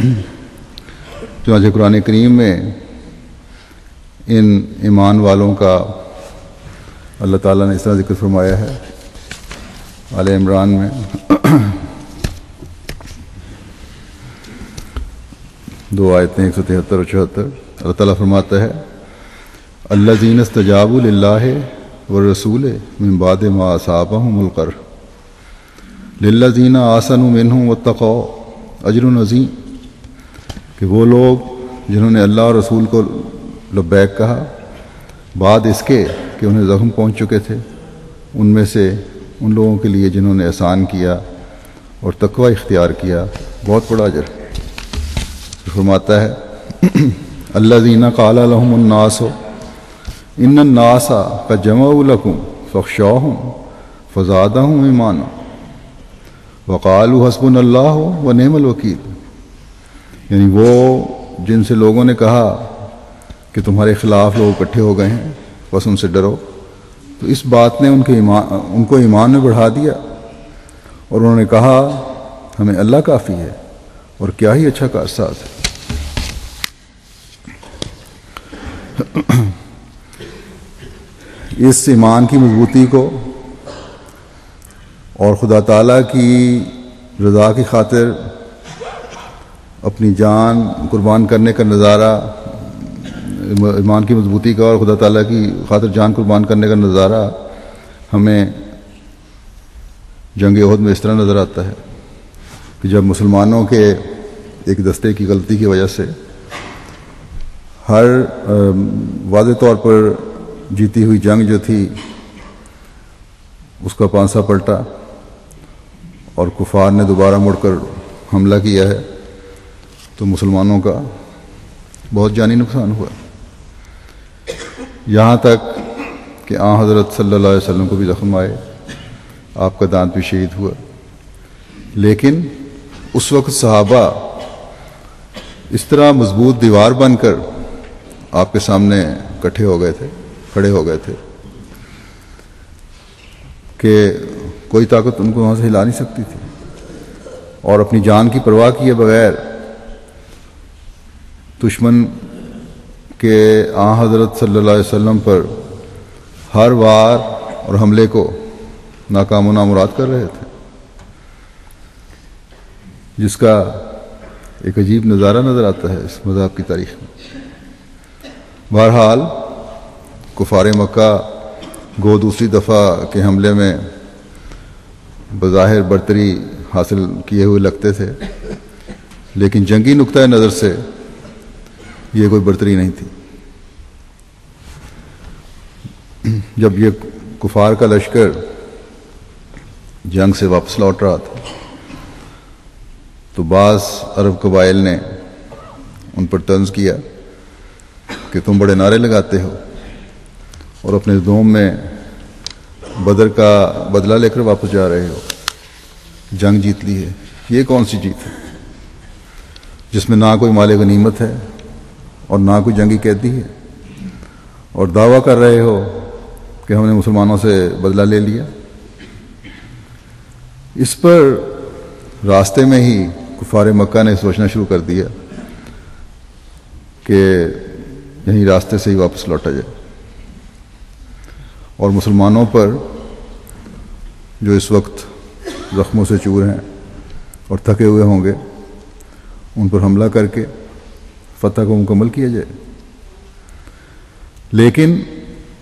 چنانچہ قرآن کریم میں ان ایمان والوں کا اللہ تعالیٰ نے اس طرح ذکر فرمایا ہے آل عمران میں دو آیتیں 173 اور 74. اللہ تعالیٰ فرماتا ہے الذین استجابوا للہ والرسول من بعد ما اصابهم القرح للذین احسنوا منہم واتقوا اجر عظیم، کہ وہ لوگ جنہوں نے اللہ اور رسول کو لبیک کہا بعد اس کے کہ انہیں زخم پہنچ چکے تھے، ان میں سے ان لوگوں کے لیے جنہوں نے احسان کیا اور تقوی اختیار کیا بہت بڑا اجر. فرماتا ہے الذین قال لهم الناس ان الناس قد جمعوا لكم فاخشوهم فزادهم ایمانا وقالوا حسبنا اللہ ونعم الوکیل، یعنی وہ جن سے لوگوں نے کہا کہ تمہارے خلاف لوگ اکٹھے ہو گئے ہیں بس ان سے ڈرو، تو اس بات نے ان کو ایمان میں بڑھا دیا اور انہوں نے کہا ہمیں اللہ کافی ہے اور کیا ہی اچھا کارساز ہے. اس ایمان کی مضبوطی کو اور خدا تعالیٰ کی رضا کی خاطر اپنی جان قربان کرنے کا نظارہ، ایمان کی مضبوطی کا اور خدا تعالیٰ کی خاطر جان قربان کرنے کا نظارہ ہمیں جنگ احد میں اس طرح نظر آتا ہے کہ جب مسلمانوں کے ایک دستے کی غلطی کی وجہ سے ہر واضح طور پر جیتی ہوئی جنگ جو تھی اس کا پانسا پلٹا اور کفار نے دوبارہ مڑ کر حملہ کیا ہے، تو مسلمانوں کا بہت جانی نقصان ہوا، یہاں تک کہ آن حضرت صلی اللہ علیہ وسلم کو بھی زخم آئے، آپ کا دانت بھی شہید ہوا. لیکن اس وقت صحابہ اس طرح مضبوط دیوار بن کر آپ کے سامنے کھڑے ہو گئے تھے کہ کوئی طاقت ان کو وہاں سے ہلا نہیں سکتی تھی، اور اپنی جان کی پرواہ کیے بغیر دشمن کے آن حضرت صلی اللہ علیہ وسلم پر ہر وار اور حملے کو ناکام و نامراد کر رہے تھے، جس کا ایک عجیب نظارہ نظر آتا ہے اس مذہب کی تاریخ میں. بہرحال کفار مکہ گو دوسری دفعہ کے حملے میں بظاہر برتری حاصل کیے ہوئے لگتے تھے، لیکن جنگی نقطہ نظر سے یہ کوئی برتری نہیں تھی. جب یہ کفار کا لشکر جنگ سے واپس لوٹ رہا تھا تو بعض عرب قبائل نے ان پر طنز کیا کہ تم بڑے نعرے لگاتے ہو اور اپنے دوم میں بدر کا بدلہ لے کر واپس جا رہے ہو، جنگ جیت لی ہے، یہ کون سی جیت ہے جس میں نہ کوئی مال غنیمت ہے اور نہ کوئی جنگی قیدی ہے، اور دعویٰ کر رہے ہو کہ ہم نے مسلمانوں سے بدلہ لے لیا. اس پر راستے میں ہی کفار مکہ نے سوچنا شروع کر دیا کہ یہیں راستے سے ہی واپس لوٹا جائے، اور مسلمانوں پر جو اس وقت زخموں سے چور ہیں اور تھکے ہوئے ہوں گے ان پر حملہ کر کے فتح کو مکمل کیا جائے. لیکن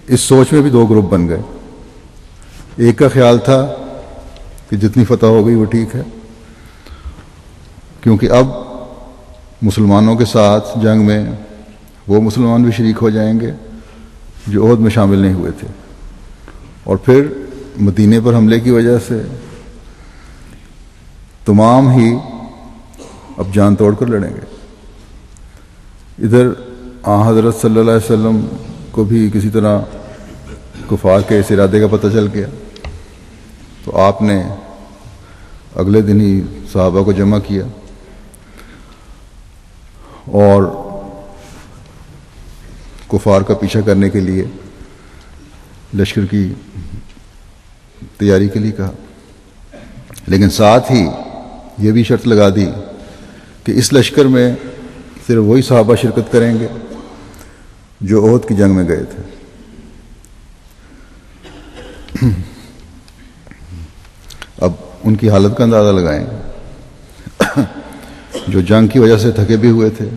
اس سوچ میں بھی دو گروپ بن گئے. ایک کا خیال تھا کہ جتنی فتح ہو گئی وہ ٹھیک ہے، کیونکہ اب مسلمانوں کے ساتھ جنگ میں وہ مسلمان بھی شریک ہو جائیں گے جو عہد میں شامل نہیں ہوئے تھے، اور پھر مدینے پر حملے کی وجہ سے تمام ہی اب جان توڑ کر لڑیں گے. ادھر آن حضرت صلی اللہ علیہ وسلم کو بھی کسی طرح کفار کے اس ارادے کا پتہ چل گیا، تو آپ نے اگلے دن ہی صحابہ کو جمع کیا اور کفار کا پیچھا کرنے کے لیے لشکر کی تیاری کے لیے کہا، لیکن ساتھ ہی یہ بھی شرط لگا دی کہ کہ اس لشکر میں صرف وہی صحابہ شرکت کریں گے جو احد کی جنگ میں گئے تھے۔ اب ان کی حالت کا اندازہ لگائیں، جو جنگ کی وجہ سے تھکے بھی ہوئے تھے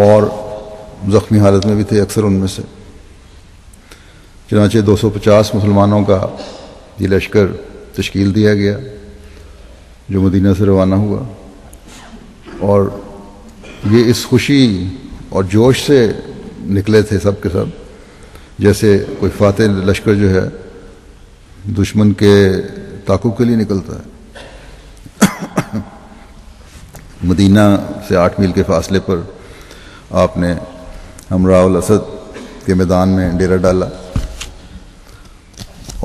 اور زخمی حالت میں بھی تھے اکثر ان میں سے۔ چنانچہ 250 مسلمانوں کا یہ لشکر تشکیل دیا گیا جو مدینہ سے روانہ ہوا، اور یہ اس خوشی اور جوش سے نکلے تھے سب کے سب جیسے کوئی فاتح لشکر جو ہے دشمن کے تعاقب کے لیے نکلتا ہے۔ مدینہ سے 8 میل کے فاصلے پر آپ نے ہمراہ الاسد کے میدان میں ڈیرا ڈالا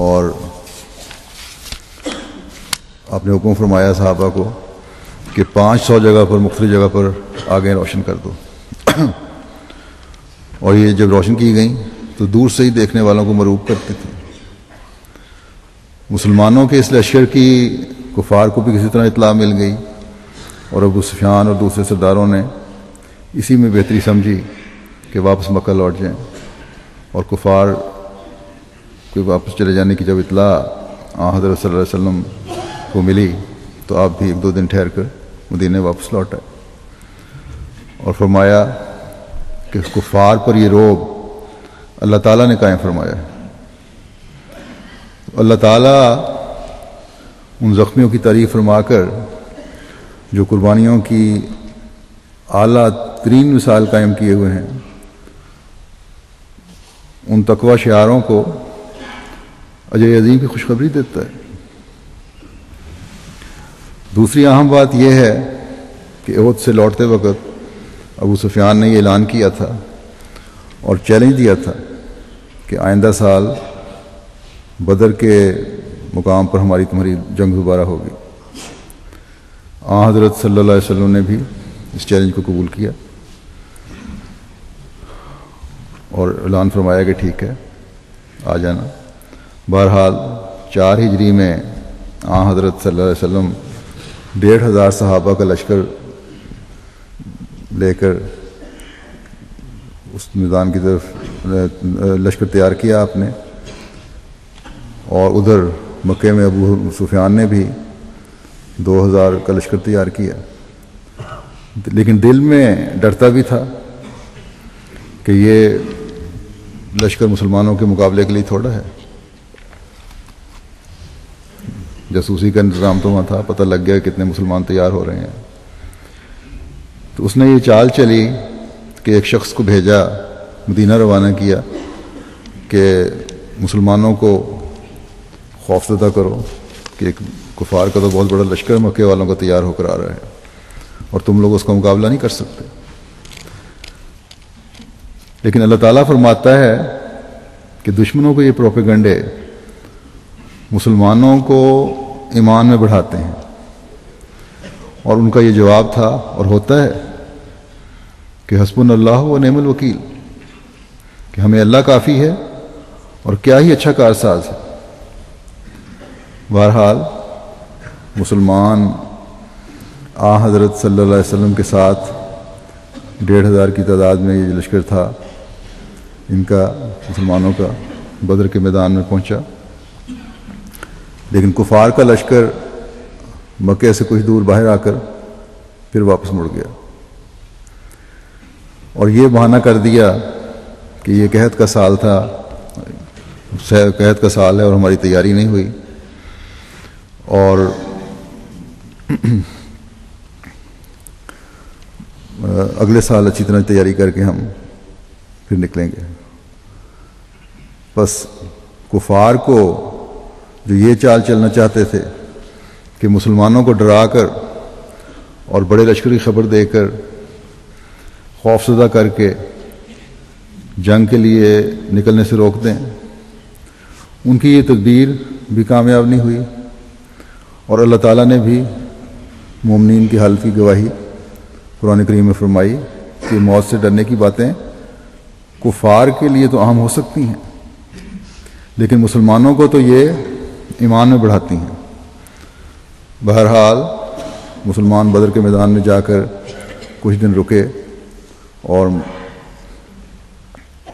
اور آپ نے حکم فرمایا صحابہ کو کہ 500 جگہ پر مختلف جگہ پر آگے روشن کر دو، اور یہ جب روشن کی گئیں تو دور سے ہی دیکھنے والوں کو مرعوب کرتی تھی۔ مسلمانوں کے اس لشکر کی کفار کو بھی کسی طرح اطلاع مل گئی، اور ابو سفیان اور دوسرے سرداروں نے اسی میں بہتری سمجھی کہ واپس مکہ لوٹ جائیں، اور کفار کے واپس چلے جانے کی جب اطلاع حضرت صلی اللہ علیہ وسلم کو ملی تو آپ بھی 1-2 دن ٹھہر کر مدینے واپس لوٹ آئے، اور فرمایا کہ کفار پر یہ رعب اللہ تعالیٰ نے قائم فرمایا ہے۔ اللہ تعالیٰ ان زخمیوں کی تعریف فرما کر جو قربانیوں کی اعلیٰ ترین مثال قائم کیے ہوئے ہیں، ان تقوی شعاروں کو اجر عظیم کی خوشخبری دیتا ہے۔ دوسری اہم بات یہ ہے کہ احد سے لوٹتے وقت ابو سفیان نے یہ اعلان کیا تھا اور چیلنج دیا تھا کہ آئندہ سال بدر کے مقام پر تمہاری جنگ دوبارہ ہوگی۔ حضرت صلی اللہ علیہ وسلم نے بھی اس چیلنج کو قبول کیا اور اعلان فرمایا کہ ٹھیک ہے آ جانا۔ بہرحال 4 ہجری میں حضرت صلی اللہ علیہ وسلم 1,500 صحابہ کا لشکر لے کر اس میدان کی طرف لشکر تیار کیا آپ نے، اور ادھر مکے میں ابو سفیان نے بھی 2,000 کا لشکر تیار کیا، لیکن دل میں ڈرتا بھی تھا کہ یہ لشکر مسلمانوں کے مقابلے کے لیے تھوڑا ہے۔ جاسوسی کا انتظام تو وہاں تھا، پتہ لگ گیا کتنے مسلمان تیار ہو رہے ہیں، تو اس نے یہ چال چلی کہ ایک شخص کو بھیجا، مدینہ روانہ کیا کہ مسلمانوں کو خوف زدہ کرو کہ ایک کفار کا تو بہت بڑا لشکر مکے والوں کا تیار ہو کر آ رہا ہے اور تم لوگ اس کا مقابلہ نہیں کر سکتے۔ لیکن اللہ تعالیٰ فرماتا ہے کہ دشمنوں کو یہ پروپیگنڈے مسلمانوں کو ایمان میں بڑھاتے ہیں، اور ان کا یہ جواب تھا اور ہوتا ہے کہ حسبنا اللہ و نعم الوکیل، کہ ہمیں اللہ کافی ہے اور کیا ہی اچھا کارساز ہے۔ بہرحال مسلمان حضرت صلی اللہ علیہ وسلم کے ساتھ 1,500 کی تعداد میں یہ لشکر تھا ان کا، مسلمانوں کا، بدر کے میدان میں پہنچا، لیکن کفار کا لشکر مکے سے کچھ دور باہر آ کر پھر واپس مڑ گیا، اور یہ بہانہ کر دیا کہ یہ قحط کا سال تھا، قحط کا سال ہے اور ہماری تیاری نہیں ہوئی، اور اگلے سال اچھی طرح تیاری کر کے ہم پھر نکلیں گے۔ بس کفار کو جو یہ چال چلنا چاہتے تھے کہ مسلمانوں کو ڈرا کر اور بڑے لشکر کی خبر دے کر خوف زدہ کر کے جنگ کے لیے نکلنے سے روک دیں، ان کی یہ تدبیر بھی کامیاب نہیں ہوئی، اور اللہ تعالیٰ نے بھی مومنین کی حالت کی گواہی قرآن کریم میں فرمائی کہ موت سے ڈرنے کی باتیں کفار کے لیے تو عام ہو سکتی ہیں، لیکن مسلمانوں کو تو یہ ایمان میں بڑھاتی ہیں۔ بہرحال مسلمان بدر کے میدان میں جا کر کچھ دن رکے، اور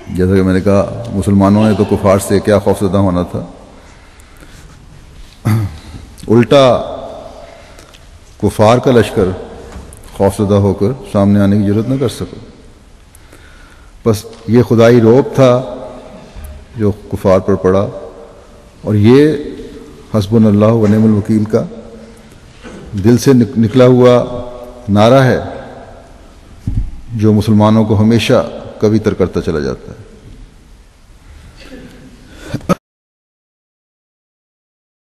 جیسا کہ میں نے کہا مسلمانوں نے تو کفار سے کیا خوفزدہ ہونا تھا، الٹا کفار کا لشکر خوفزدہ ہو کر سامنے آنے کی ضرورت نہ کر سکا۔ بس یہ خدائی رعب تھا جو کفار پر پڑا، اور یہ حسبنا اللہ و نعم الوکیل کا دل سے نکلا ہوا نعرہ ہے جو مسلمانوں کو ہمیشہ کبھی تر کرتا چلا جاتا ہے۔